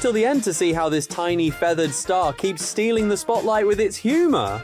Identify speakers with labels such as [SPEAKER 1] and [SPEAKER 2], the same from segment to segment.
[SPEAKER 1] till the end to see how this tiny feathered star keeps stealing the spotlight with its humor.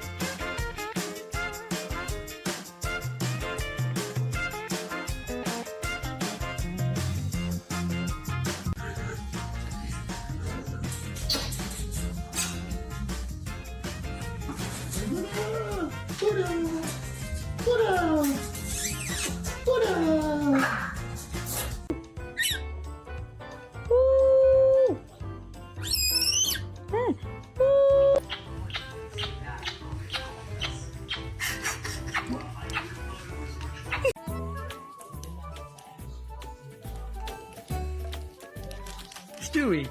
[SPEAKER 2] Stewie.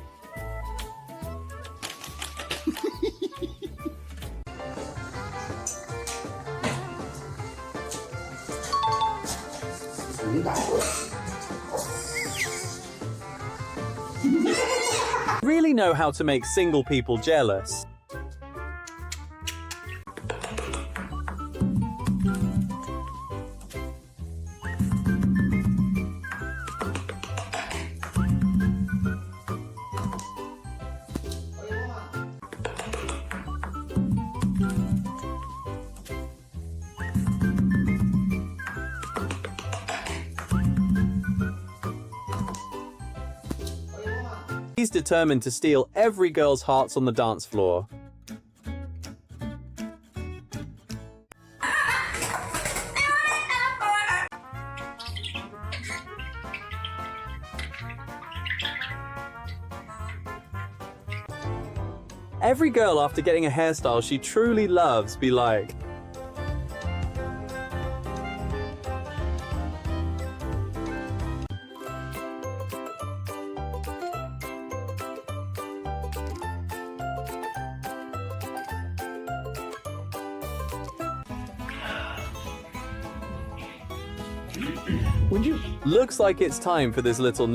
[SPEAKER 1] Really know how to make single people jealous. He's determined to steal every girl's hearts on the dance floor. Every girl, after getting a hairstyle she truly loves, be like,
[SPEAKER 2] Would you?
[SPEAKER 1] looks like it's time for this little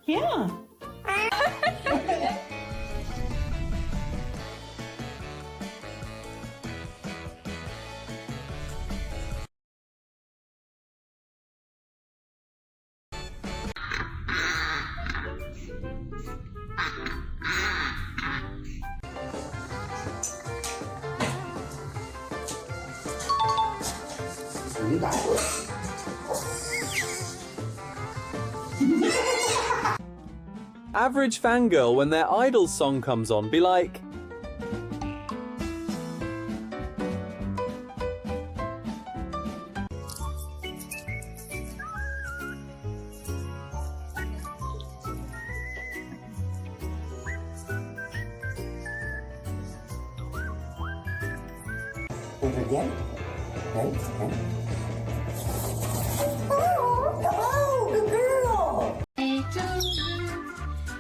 [SPEAKER 3] Yeah.
[SPEAKER 1] Average fangirl, when their idol's song comes on, be like,
[SPEAKER 4] Over again. Right. Oh, good girl.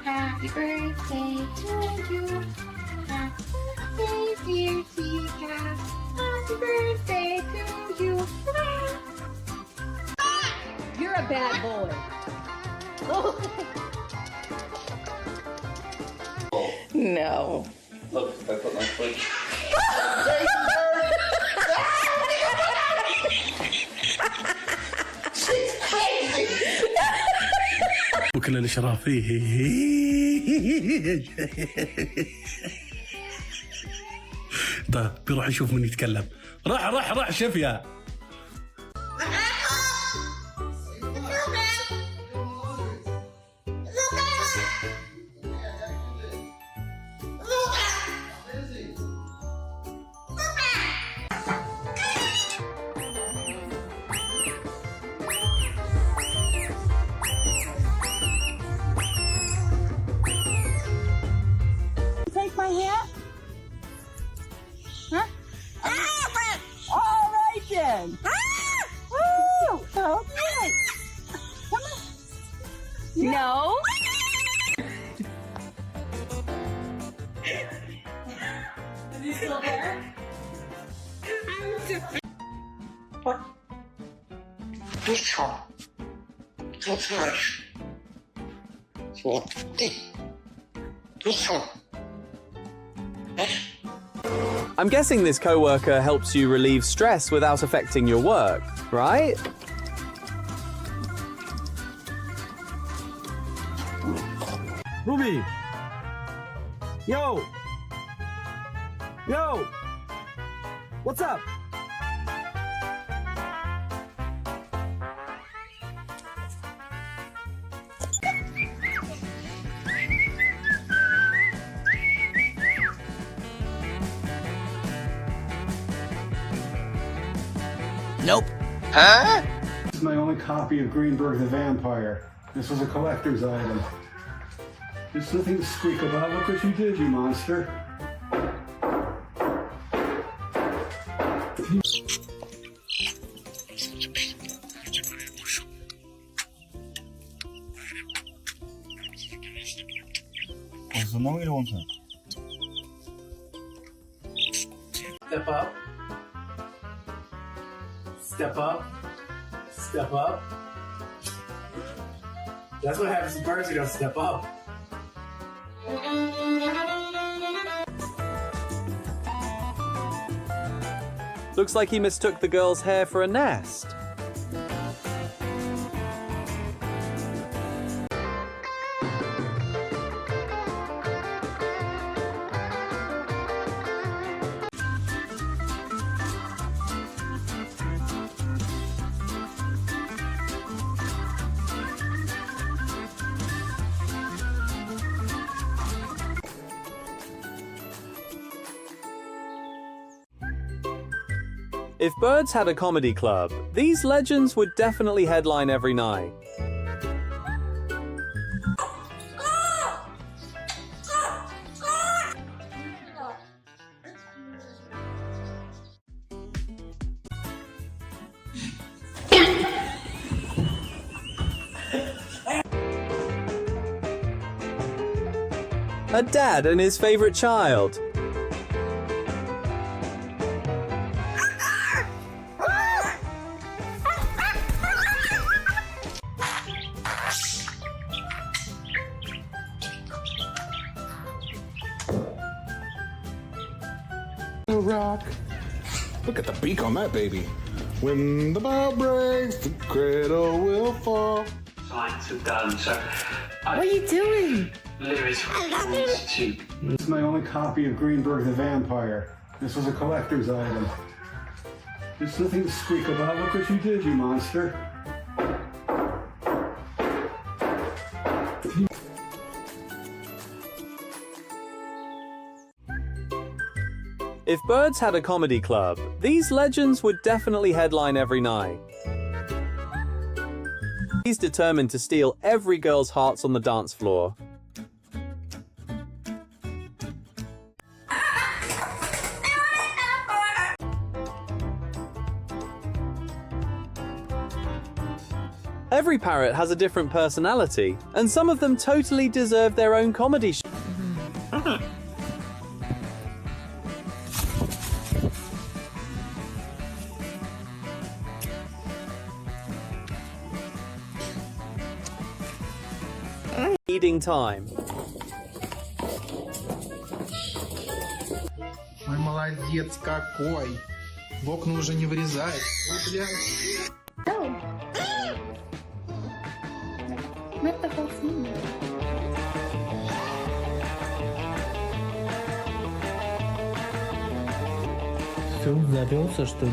[SPEAKER 5] Happy birthday to you. Happy birthday, dear teacup. Happy birthday to you.
[SPEAKER 3] You're a bad boy.
[SPEAKER 5] No.
[SPEAKER 1] look, I put my foot.
[SPEAKER 2] وكل الاشراف فيه. طيب بيروح يشوف من يتكلم. راح شوف يا
[SPEAKER 3] Take my hat? Huh? All right then. Woo! Okay. Come on.
[SPEAKER 5] No.
[SPEAKER 3] Is he still there?
[SPEAKER 4] What? Which one?
[SPEAKER 1] I'm guessing this coworker helps you relieve stress without affecting your work, right?
[SPEAKER 6] Ruby! Yo! Yo! What's up?
[SPEAKER 7] Nope. Huh?
[SPEAKER 2] This is my only copy of Greenberg the Vampire. This was a collector's item. There's nothing to squeak about. Look what you did, you monster.
[SPEAKER 6] Step up. Step up. Step up. That's what happens to birds who don't step up.
[SPEAKER 1] Looks like he mistook the girl's hair for a nest. If birds had a comedy club, these legends would definitely headline every night. A dad and his favorite child.
[SPEAKER 8] Rock. Look at the beak on that baby. When the bow breaks, the cradle will fall.
[SPEAKER 9] Lights are done, so
[SPEAKER 5] What are you doing?
[SPEAKER 2] This is my only copy of Greenberg the Vampire. This was a collector's item. There's nothing to squeak about. Look what you did, you monster.
[SPEAKER 1] If birds had a comedy club, these legends would definitely headline every night. He's determined to steal every girl's hearts on the dance floor. Every parrot has a different personality, and some of them totally deserve their own comedy show. Feeding time.
[SPEAKER 10] Ой, молодец какой. В окна уже не вырезает. Ой, блядь.
[SPEAKER 5] Not the whole thing.
[SPEAKER 6] Все, завелся, что ли?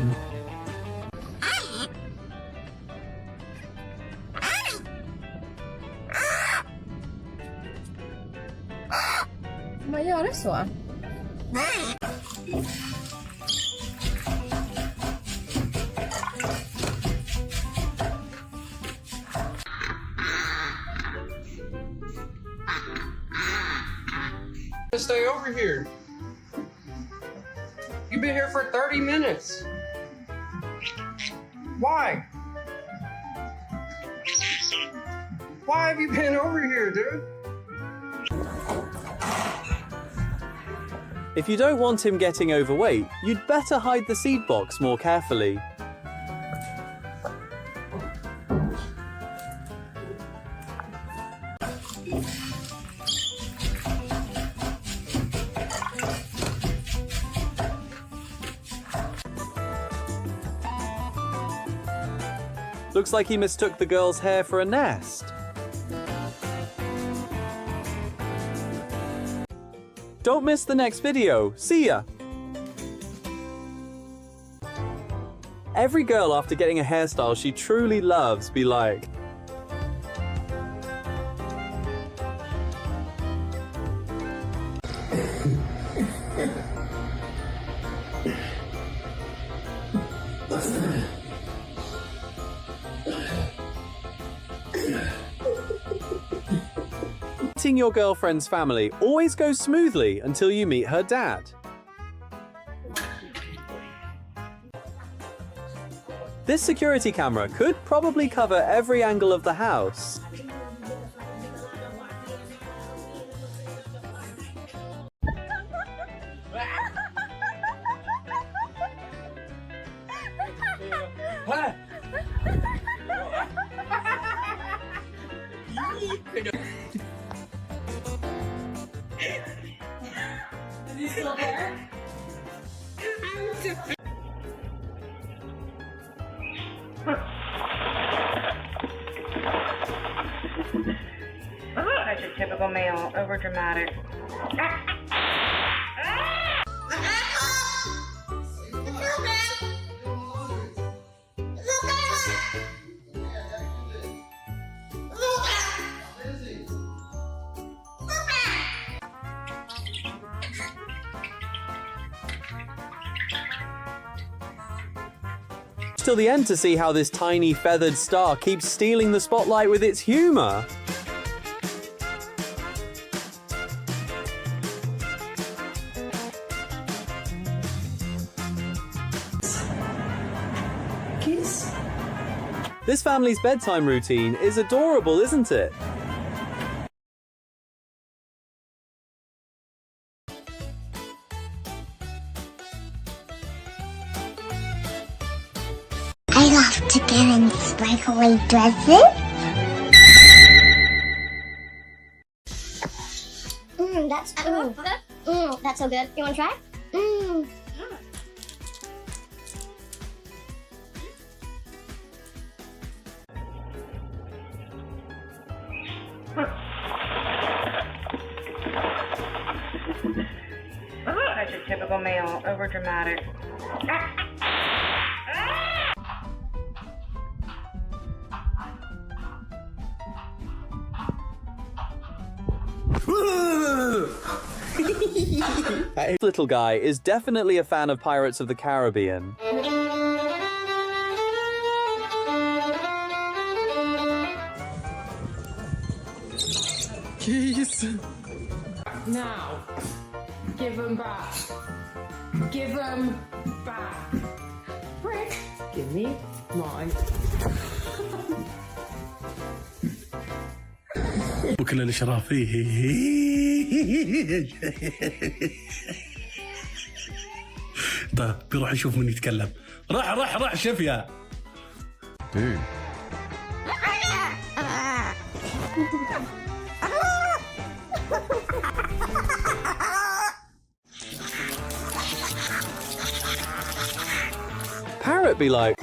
[SPEAKER 5] Vad gör det så?
[SPEAKER 11] Stay over here. You've been here for 30 minutes. Why? Why have you been over here, dude?
[SPEAKER 1] If you don't want him getting overweight, you'd better hide the seed box more carefully. Looks like he mistook the girl's hair for a nest. Don't miss the next video. See ya! Every girl after getting a hairstyle she truly loves be like, meeting your girlfriend's family always goes smoothly until you meet her dad. This security camera could probably cover every angle of the house.
[SPEAKER 3] Is he still there?
[SPEAKER 12] Such a typical male, overdramatic.
[SPEAKER 1] Till the end to see how this tiny feathered star keeps stealing the spotlight with its humor.
[SPEAKER 4] Kiss.
[SPEAKER 1] This family's bedtime routine is adorable, isn't it?
[SPEAKER 13] I love to get in sparkly dresses.
[SPEAKER 14] That's so good. You want to try?
[SPEAKER 12] Such a typical male, overdramatic.
[SPEAKER 1] This little guy is definitely a fan of Pirates of the Caribbean.
[SPEAKER 5] Keys. Now. Give him back. Give him back. Brick. Give me mine.
[SPEAKER 15] وكل الاشراف فيه. طيب بيروح يشوف من يتكلم. راح شوف يا.
[SPEAKER 1] Parrot be like,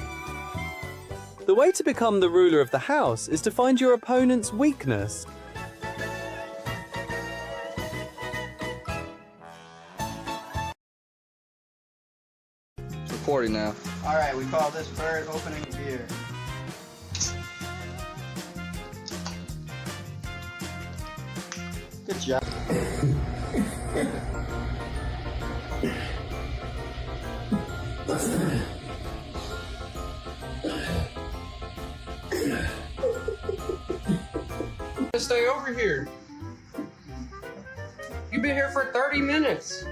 [SPEAKER 1] the way to become the ruler of the house is to find your opponent's weakness.
[SPEAKER 16] Recording now.
[SPEAKER 11] Alright, we call this bird opening beer. Good job. Stay over here. You've been here for 30 minutes.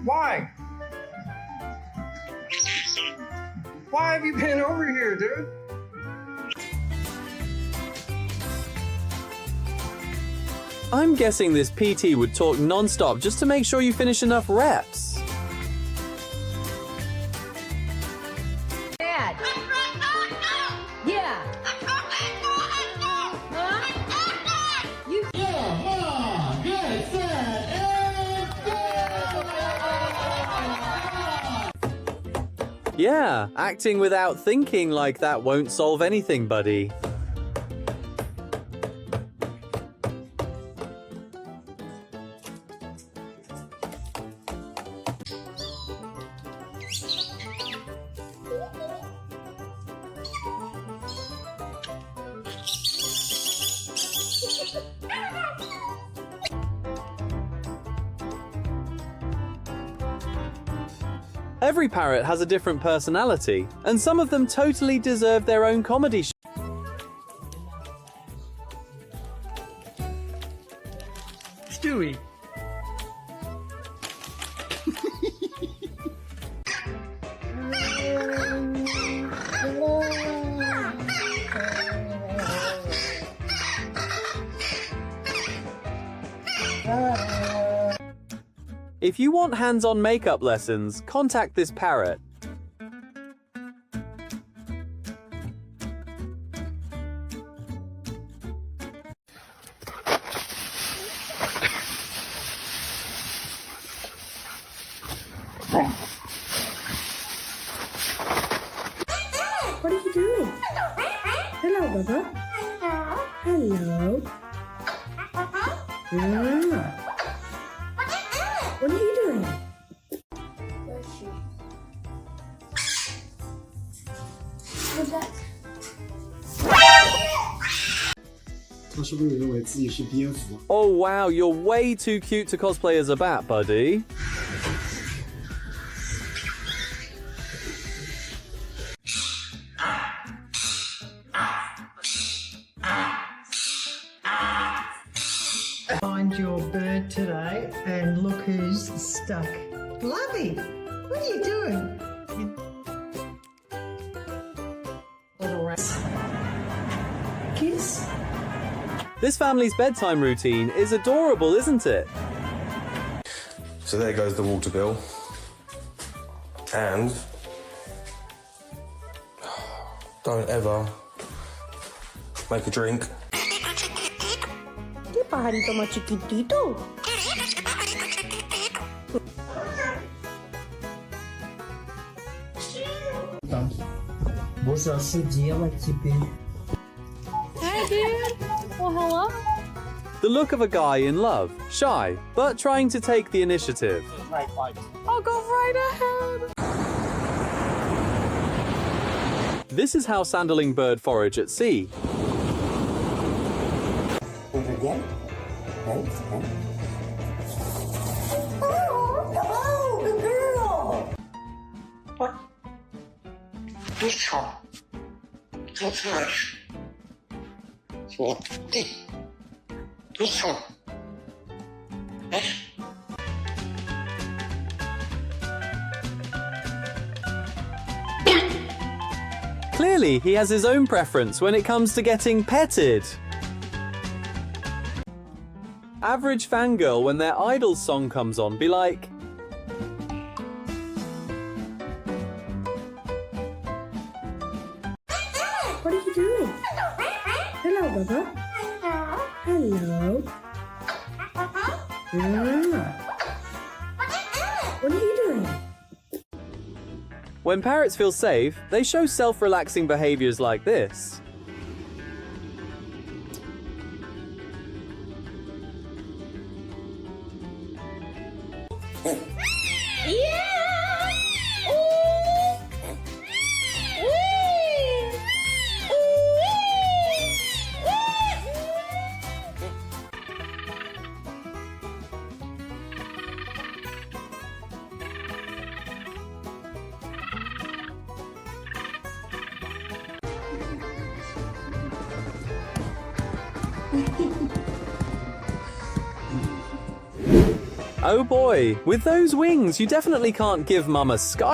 [SPEAKER 11] Why? Why have you been over here, dude?
[SPEAKER 1] I'm guessing this PT would talk non-stop just to make sure you finish enough reps.
[SPEAKER 3] Dad. Yeah. Huh?
[SPEAKER 1] Yeah, acting without thinking like that won't solve anything, buddy. Every parrot has a different personality, and some of them totally deserve their own comedy show.
[SPEAKER 11] Stewie.
[SPEAKER 1] If you want hands-on makeup lessons, contact this parrot.
[SPEAKER 5] What are you doing? Hello, Bubba. Hello. What are you doing?
[SPEAKER 4] What's that?
[SPEAKER 2] 他是不是认为自己是蝙蝠？
[SPEAKER 1] Oh wow, you're way too cute to cosplay as a bat, buddy.
[SPEAKER 16] Find your bird today and look who's stuck. Lovey, what are you doing? Little rat. Kiss.
[SPEAKER 1] This family's bedtime routine is adorable, isn't it?
[SPEAKER 17] So there goes the water bill. And don't ever make a drink.
[SPEAKER 4] ¿Qué pajarito más chiquitito?
[SPEAKER 16] Что делать теперь?
[SPEAKER 3] Hi, dude. Well, hello.
[SPEAKER 1] The look of a guy in love, shy, but trying to take the initiative.
[SPEAKER 3] I'll go right ahead.
[SPEAKER 1] This is how sandalling bird forage at sea.
[SPEAKER 4] Over again? Thanks. Oh, good girl. What? This one. This one.
[SPEAKER 1] Clearly, he has his own preference when it comes to getting petted. Average fangirl when their idol's song comes on be like,
[SPEAKER 5] What are you doing? Hello, Bubba. Hello. What are you doing?
[SPEAKER 1] when parrots feel safe, they show self-relaxing behaviors like this. Oh boy, with those wings, you definitely can't give Mum a sky.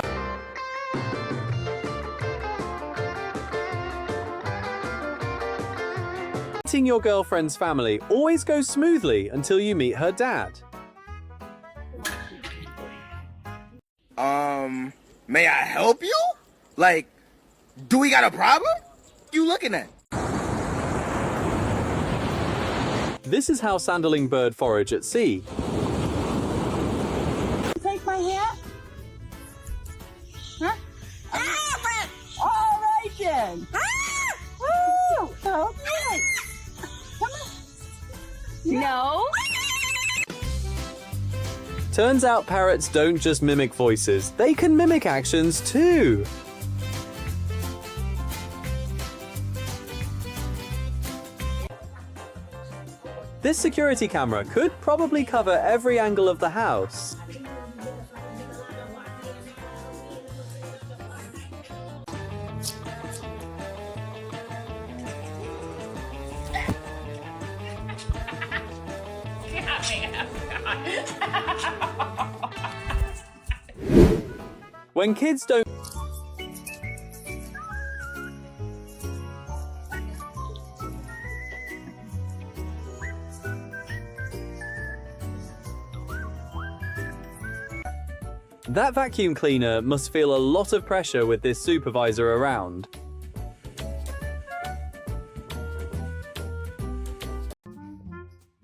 [SPEAKER 1] Meeting your girlfriend's family always goes smoothly until you meet her dad.
[SPEAKER 7] May I help you? Like, do we got a problem? You looking at?
[SPEAKER 1] This is how sandalling bird forage at sea.
[SPEAKER 3] Take my hat? Huh? No.
[SPEAKER 1] Turns out parrots don't just mimic voices, they can mimic actions too. This security camera could probably cover every angle of the house. When kids don't That vacuum cleaner must feel a lot of pressure with this supervisor around.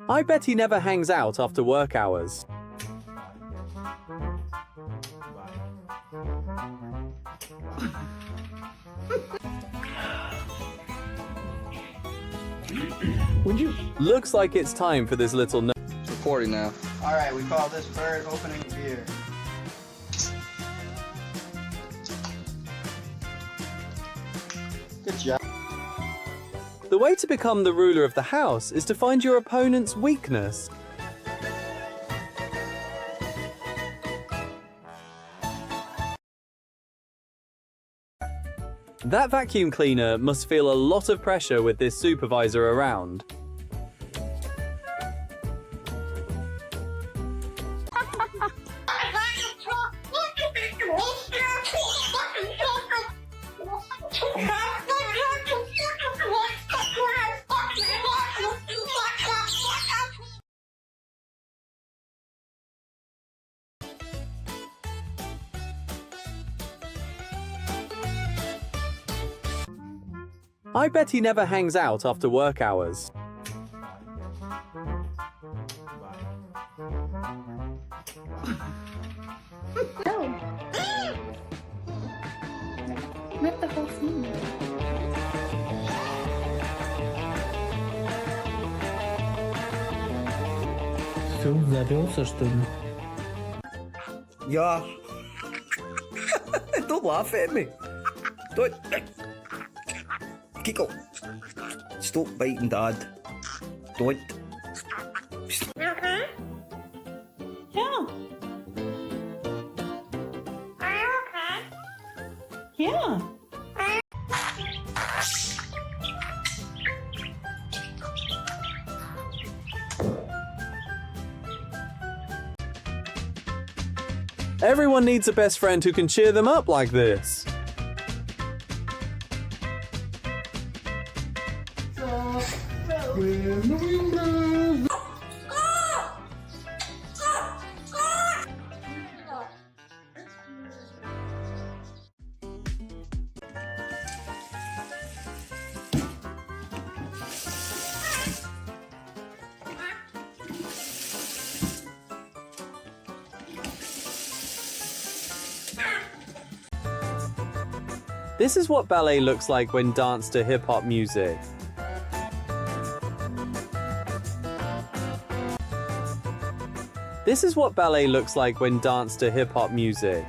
[SPEAKER 1] I bet he never hangs out after work hours. Looks like it's time for this little no-
[SPEAKER 11] Recording now.
[SPEAKER 18] All right, we call this bird opening beer. Good job.
[SPEAKER 1] The way to become the ruler of the house is to find your opponent's weakness. That vacuum cleaner must feel a lot of pressure with this supervisor around. I bet he never hangs out after work hours.
[SPEAKER 3] Rip the whole thing.
[SPEAKER 6] Все, завелся, что ли?
[SPEAKER 11] Yeah. Don't laugh at me. Don't. Kiko. Stop biting Dad. Don't.
[SPEAKER 3] Yeah. Are you okay? Yeah.
[SPEAKER 1] Everyone needs a best friend who can cheer them up like this. This is what ballet looks like when danced to hip-hop music. This is what ballet looks like when danced to hip-hop music.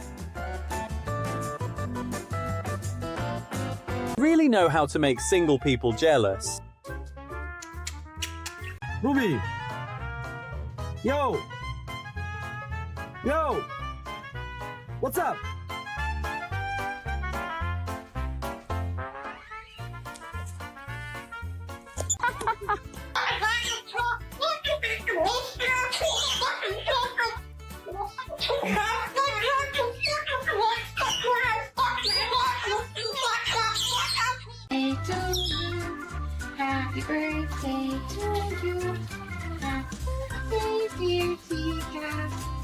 [SPEAKER 1] Really know how to make single people jealous.
[SPEAKER 11] Ruby. Yo. Yo. What's up?
[SPEAKER 3] Happy birthday to you. Happy dear Tika.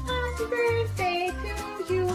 [SPEAKER 3] Happy birthday to you.